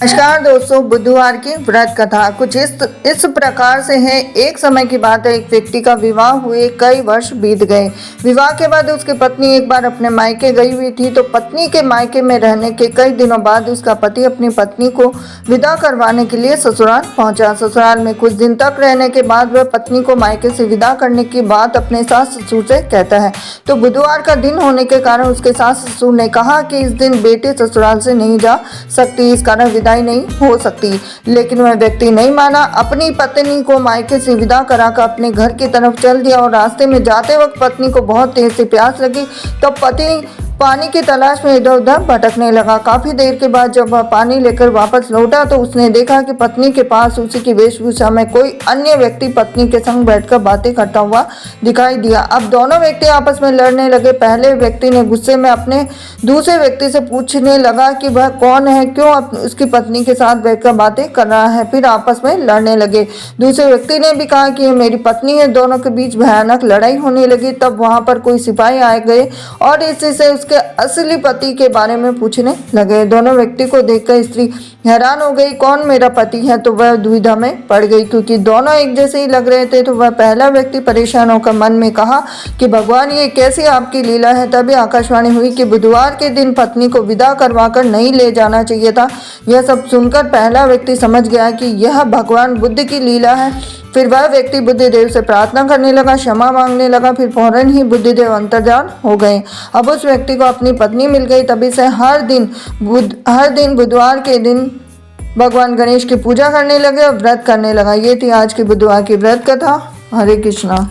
नमस्कार दोस्तों, बुधवार की व्रत कथा कुछ इस प्रकार से है। एक समय की बात है, एक व्यक्ति का विवाह हुए कई वर्ष बीत गए। विवाह के बाद उसकी पत्नी एक बार अपने मायके गई हुई थी, तो पत्नी के मायके में रहने के कई दिनों बाद उसका पति अपनी पत्नी को विदा करवाने के लिए ससुराल पहुंचा। ससुराल में कुछ दिन तक रहने के बाद वह पत्नी को मायके से विदा करने की बात अपने सास ससुर से कहता है। तो बुधवार का दिन होने के कारण उसके सास ससुर ने कहा कि इस दिन बेटी ससुराल से नहीं जा सकती, इस कारण विदाई नहीं हो सकती। लेकिन वह व्यक्ति नहीं माना, अपनी पत्नी को मायके से विदा कराकर अपने घर की तरफ चल दिया और रास्ते में जाते वक्त पत्नी को बहुत तेज से प्यास लगी। तब पति पानी की तलाश में इधर उधर भटकने लगा। काफी देर के बाद जब वह पानी लेकर वापस लौटा तो उसने देखा कि पत्नी के पास उसी की वेशभूषा में कोई अन्य व्यक्ति पत्नी के संग बैठकर बातें करता हुआ दिखाई दिया। अब दोनों व्यक्ति आपस में लड़ने लगे। पहले व्यक्ति ने गुस्से में अपने दूसरे व्यक्ति से पूछने लगा कि वह कौन है, क्यों उसकी पत्नी के साथ बैठकर बातें कर रहा है। फिर आपस में लड़ने लगे। दूसरे व्यक्ति ने भी कहा कि ये मेरी पत्नी है। दोनों के बीच भयानक लड़ाई होने लगी। तब वहां पर कोई सिपाही आ गए और इसी से उसके असली पति के बारे में पूछने लगे। दोनों व्यक्ति को देखकर स्त्री हैरान हो गई, कौन मेरा पति है? तो वह दुविधा में पड़ गई, क्योंकि दोनों एक जैसे ही लग रहे थे। तो वह पहला व्यक्ति परेशान होकर मन में कहा कि भगवान, ये कैसी आपकी लीला है। तभी आकाशवाणी हुई कि बुधवार के दिन पत्नी को विदा करवाकर नहीं ले जाना चाहिए था। यह सब सुनकर पहला व्यक्ति समझ गया कि यह भगवान बुद्ध की लीला है। फिर वह व्यक्ति बुद्धिदेव से प्रार्थना करने लगा, क्षमा मांगने लगा। फिर फौरन ही बुद्धिदेव अंतर्धान हो गए। अब उस व्यक्ति को अपनी पत्नी मिल गई। तभी से हर दिन बुधवार के दिन भगवान गणेश की पूजा करने लगे और व्रत करने लगा। ये थी आज की बुधवार की व्रत कथा। हरे कृष्णा।